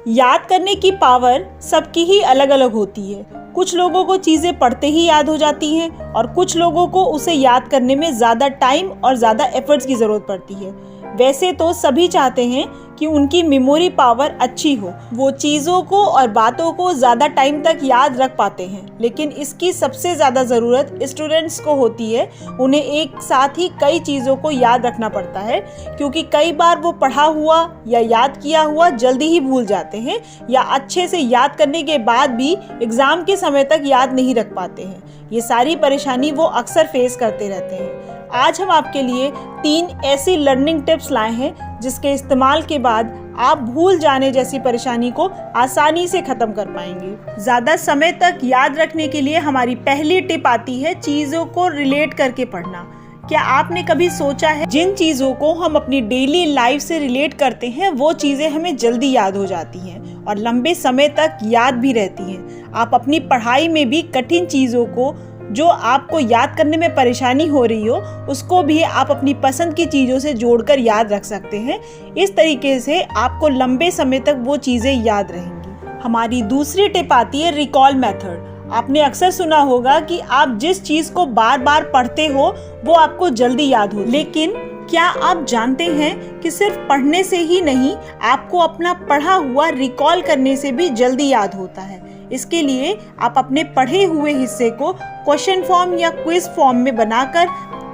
याद करने की पावर सबकी ही अलग अलग होती है। कुछ लोगों को चीज़ें पढ़ते ही याद हो जाती हैं और कुछ लोगों को उसे याद करने में ज़्यादा टाइम और ज़्यादा एफर्ट्स की ज़रूरत पड़ती है। वैसे तो सभी चाहते हैं कि उनकी मेमोरी पावर अच्छी हो, वो चीज़ों को और बातों को ज़्यादा टाइम तक याद रख पाते हैं, लेकिन इसकी सबसे ज़्यादा ज़रूरत स्टूडेंट्स को होती है। उन्हें एक साथ ही कई चीज़ों को याद रखना पड़ता है, क्योंकि कई बार वो पढ़ा हुआ या याद किया हुआ जल्दी ही भूल जाते हैं या अच्छे से याद करने के बाद भी एग्ज़ाम के समय तक याद नहीं रख पाते हैं। ये सारी परेशानी वो अक्सर फेस करते रहते हैं। आज हम आपके लिए 3 ऐसी लर्निंग टिप्स लाए हैं जिसके इस्तेमाल के बाद आप भूल जाने जैसी परेशानी को आसानी से ख़त्म कर पाएंगे। ज़्यादा समय तक याद रखने के लिए हमारी पहली टिप आती है चीज़ों को रिलेट करके पढ़ना। क्या आपने कभी सोचा है जिन चीज़ों को हम अपनी डेली लाइफ से रिलेट करते हैं वो चीज़ें हमें जल्दी याद हो जाती हैं और लंबे समय तक याद भी रहती हैं। आप अपनी पढ़ाई में भी कठिन चीज़ों को जो आपको याद करने में परेशानी हो रही हो उसको भी आप अपनी पसंद की चीज़ों से जोड़कर याद रख सकते हैं। इस तरीके से आपको लंबे समय तक वो चीज़ें याद रहेंगी। हमारी दूसरी टिप आती है रिकॉल मेथड। आपने अक्सर सुना होगा कि आप जिस चीज़ को बार बार पढ़ते हो वो आपको जल्दी याद हो, लेकिन क्या आप जानते हैं कि सिर्फ पढ़ने से ही नहीं, आपको अपना पढ़ा हुआ रिकॉल करने से भी जल्दी याद होता है। इसके लिए आप अपने पढ़े हुए हिस्से को क्वेश्चन फॉर्म या क्विज फॉर्म में बनाकर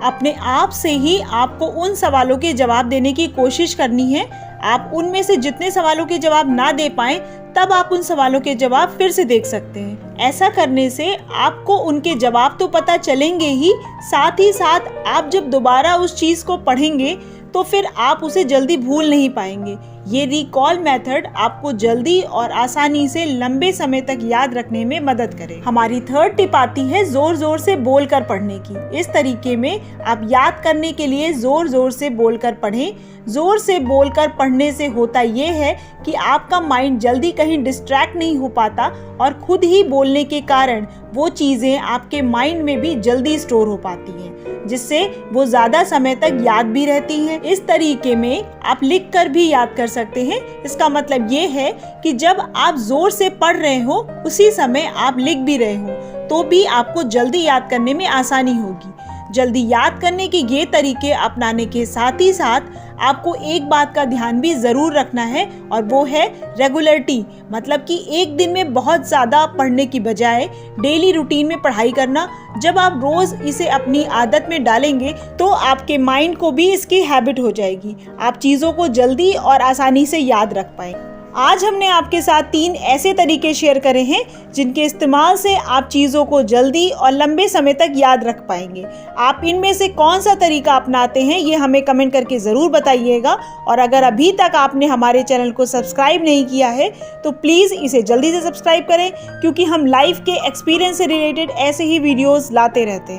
अपने आप से ही आपको उन सवालों के जवाब देने की कोशिश करनी है। आप उनमें से जितने सवालों के जवाब ना दे पाएं तब आप उन सवालों के जवाब फिर से देख सकते हैं। ऐसा करने से आपको उनके जवाब तो पता चलेंगे ही साथ आप जब दोबारा उस चीज़ को पढ़ेंगे तो फिर आप उसे जल्दी भूल नहीं पाएंगे। ये रिकॉल मेथड आपको जल्दी और आसानी से लंबे समय तक याद रखने में मदद करे। हमारी थर्ड टिप आती है जोर जोर से बोलकर पढ़ने की। इस तरीके में आप याद करने के लिए जोर जोर से बोलकर पढ़ें। जोर से बोलकर पढ़ने से होता ये है कि आपका माइंड जल्दी कहीं डिस्ट्रैक्ट नहीं हो पाता और खुद ही बोलने के कारण वो चीज़ें आपके माइंड में भी जल्दी स्टोर हो पाती हैं, जिससे वो ज़्यादा समय तक याद भी रहती हैं। इस तरीके में आप लिख कर भी याद कर सकते हैं। इसका मतलब ये है कि जब आप जोर से पढ़ रहे हो उसी समय आप लिख भी रहे हो तो भी आपको जल्दी याद करने में आसानी होगी। जल्दी याद करने के ये तरीके अपनाने के साथ ही साथ आपको एक बात का ध्यान भी ज़रूर रखना है और वो है रेगुलरिटी। मतलब कि एक दिन में बहुत ज़्यादा पढ़ने की बजाय डेली रूटीन में पढ़ाई करना। जब आप रोज़ इसे अपनी आदत में डालेंगे तो आपके माइंड को भी इसकी हैबिट हो जाएगी। आप चीज़ों को जल्दी और आसानी से याद रख पाएंगे। आज हमने आपके साथ 3 ऐसे तरीके शेयर करे हैं जिनके इस्तेमाल से आप चीज़ों को जल्दी और लंबे समय तक याद रख पाएंगे। आप इनमें से कौन सा तरीका अपनाते हैं ये हमें कमेंट करके ज़रूर बताइएगा। और अगर अभी तक आपने हमारे चैनल को सब्सक्राइब नहीं किया है तो प्लीज़ इसे जल्दी से सब्सक्राइब करें, क्योंकि हम लाइफ के एक्सपीरियंस से रिलेटेड ऐसे ही वीडियोज़ लाते रहते हैं।